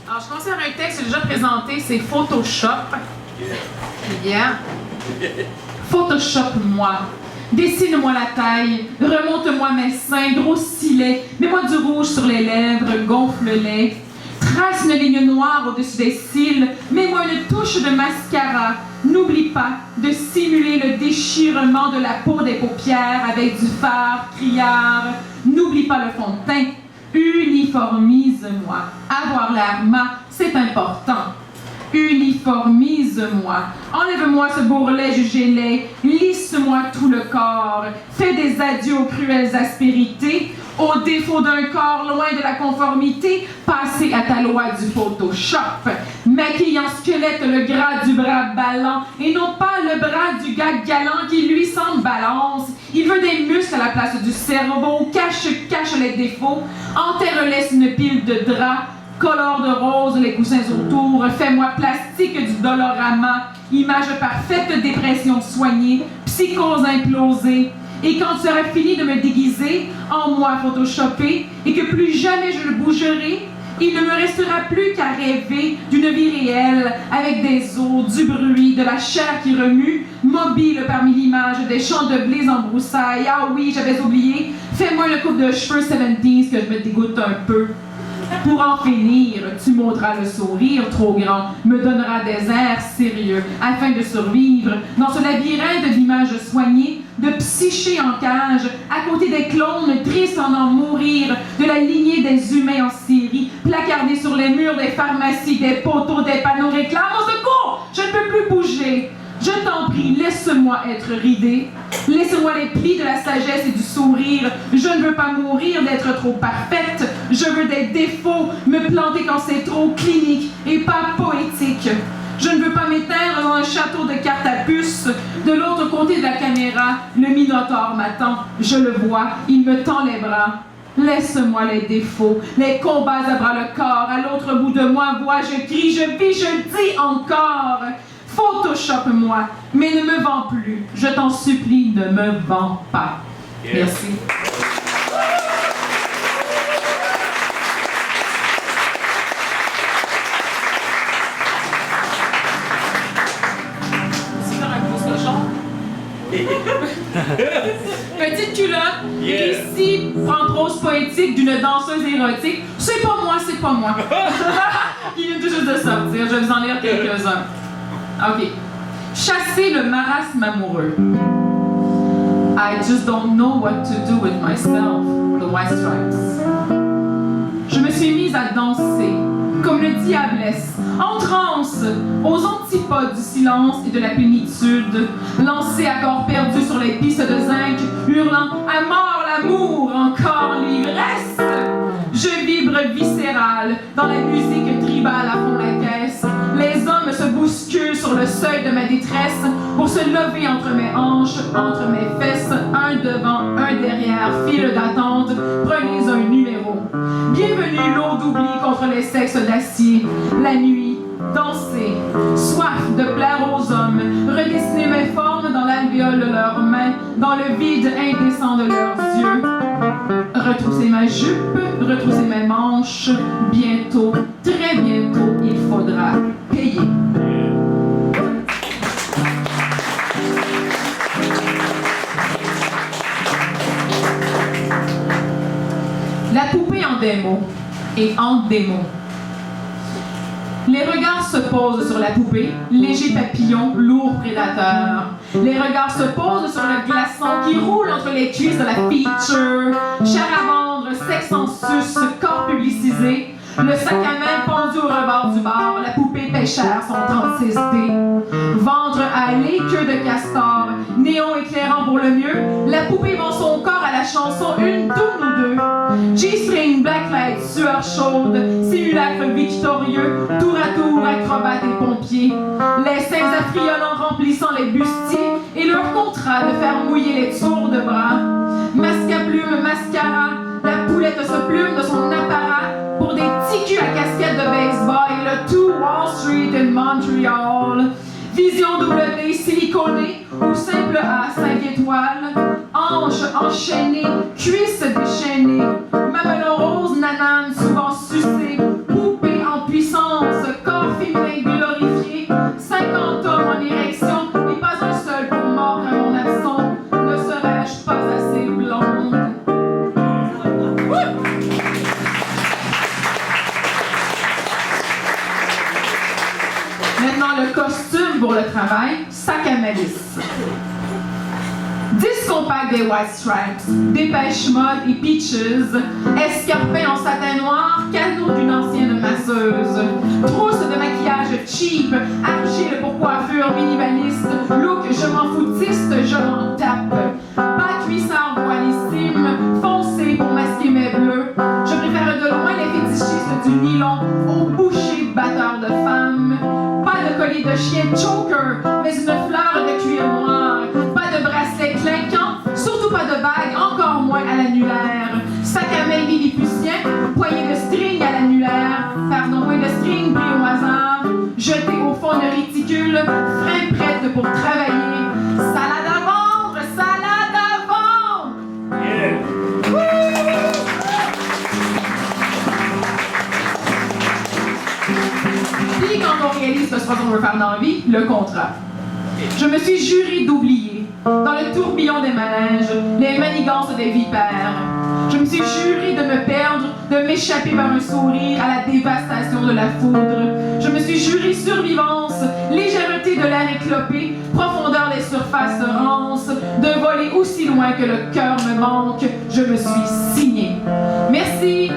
Alors, je considère un texte que j'ai déjà présenté, c'est Photoshop. Yeah. Photoshop-moi. Dessine-moi la taille, remonte-moi mes seins, grossis-les, mets-moi du rouge sur les lèvres, gonfle-les. Trace une ligne noire au-dessus des cils, mets-moi une touche de mascara. N'oublie pas de simuler le déchirement de la peau des paupières avec du fard criard. N'oublie pas le fond de teint. Uniformise-moi. Avoir l'air mat, c'est important. Uniformise-moi. Enlève-moi ce bourrelet jugé laid. Lisse-moi tout le corps. Fais des adieux aux cruelles aspérités. Au défaut d'un corps loin de la conformité, passez à ta loi du Photoshop. Maquille en squelette le gras du bras ballant et non pas le bras du gars galant qui lui semble balance. Il veut des muscles à la place du cerveau. Cache les défauts. Enterre-les sur une pile de draps. Colore de rose les coussins autour, fais-moi plastique du Dolorama, image parfaite, dépression soignée, psychose implosée. Et quand tu auras fini de me déguiser, en moi photoshopé, et que plus jamais je ne bougerai, il ne me restera plus qu'à rêver d'une vie réelle, avec des os, du bruit, de la chair qui remue, mobile parmi l'image des champs de blé en broussailles. Ah oui, j'avais oublié, fais-moi une coupe de cheveux 70s que je me dégoûte un peu. Pour en finir, tu m'ôteras le sourire trop grand, me donneras des airs sérieux, afin de survivre dans ce labyrinthe d'images soignées, de psyché en cage, à côté des clones tristes en mourir, de la lignée des humains en série, placardés sur les murs des pharmacies, des poteaux, des panneaux réclament au secours, je ne peux plus bouger. Je t'en prie, laisse-moi être ridée. Laisse-moi les plis de la sagesse et du sourire. Je ne veux pas mourir d'être trop parfaite. Je veux des défauts, me planter quand c'est trop clinique et pas poétique. Je ne veux pas m'éteindre dans un château de cartes à puce. De l'autre côté de la caméra, le Minotaure m'attend. Je le vois, il me tend les bras. Laisse-moi les défauts, les combats à bras le corps. À l'autre bout de moi, vois, je crie, je vis, je dis encore. Photoshop-moi, mais ne me vends plus. Je t'en supplie, ne me vends pas. Yes. Merci. Petite culotte, ici, en prose poétique d'une danseuse érotique. C'est pas moi, c'est pas moi. Il vient tout juste de sortir, je vais vous en lire quelques-uns. Ok. Chasser le marasme amoureux. I just don't know what to do with myself. The White Stripes. Je me suis mise à danser, comme le diablesse, en transe, aux antipodes du silence et de la plénitude, lancée à corps perdu sur les pistes de zinc, hurlant à mort l'amour, encore l'ivresse. Je vibre viscéral dans la musique tribale à fond la caisse. Les hommes se bousculent sur le seuil de ma détresse pour se lever entre mes hanches, entre mes fesses, un devant, un derrière, file d'attente, prenez un numéro. Bienvenue l'eau d'oubli contre les sexes d'acier. La nuit, danser, soif de plaire aux hommes, redessiner mes formes dans l'alvéole de leurs mains, dans le vide indécent de leurs yeux. Retrousser ma jupe, retrousser mes manches, bientôt, très bientôt, il faudra payer. La poupée en démo et en démo. Les regards se posent sur la poupée, léger papillon, lourd prédateur. Les regards se posent sur le glaçon qui roule entre les cuisses de la feature. Chair à vendre, sexe en sus, corps publicisé. Le sac à main pendu au rebord du bar, la poupée pêcheur son 36D. Ventre hâlé, queue de castor, néon éclairant pour le mieux, la poupée vend son corps à la chanson une tourne ou deux. G-string, blacklight, sueur chaude, simulacre victorieux, tour à tour, acrobates et pompiers. Les seins affriolants remplissant les bustiers et leur contrat de faire mouiller les tours de bras. Masque à plume, mascara, la poulette se plume de son apparat pour des ticus à casquette de baseball et le tout Wall Street in Montreal. Vision W siliconée ou simple A 5 étoiles. Hanches enchaînées, cuisses déchaînées. Mamelon rose, nanane souvent sucée. Poupée en puissance Maintenant, le costume pour le travail, sac à malice. 10 compacts des White Stripes, Dépêche Mode et Peaches, escarpins en satin noir, cadeau d'une ancienne masseuse, trousse de maquillage cheap, argile pour coiffure minimaliste, look je m'en foutiste, je m'en tape, pas cuissard voilissime, foncé pour masquer mes bleus, je préfère de loin les fétichistes du nylon au boucher batteur de femmes, pas de collier de chien choker, mais une fleur de cuir noir, pas de bracelet clinquant, surtout pas de bague, encore moins à l'annulaire. Sac à main lilliputien, poignée de string à l'annulaire, pardon, point de string pris au hasard, jeté au fond de réticule, frein prête pour travailler. Salade à vendre, salade à vendre! Yeah. Puis quand on réalise ce qu'on veut faire dans la vie, le contrat. Je me suis juré d'oublier, dans le tourbillon des manèges, les manigances des vipères. Je me suis juré de me perdre, de m'échapper par un sourire à la dévastation de la foudre. Je me suis juré survivance, légèreté de l'air éclopé, profondeur des surfaces rances, de voler aussi loin que le cœur me manque. Je me suis signé. Merci.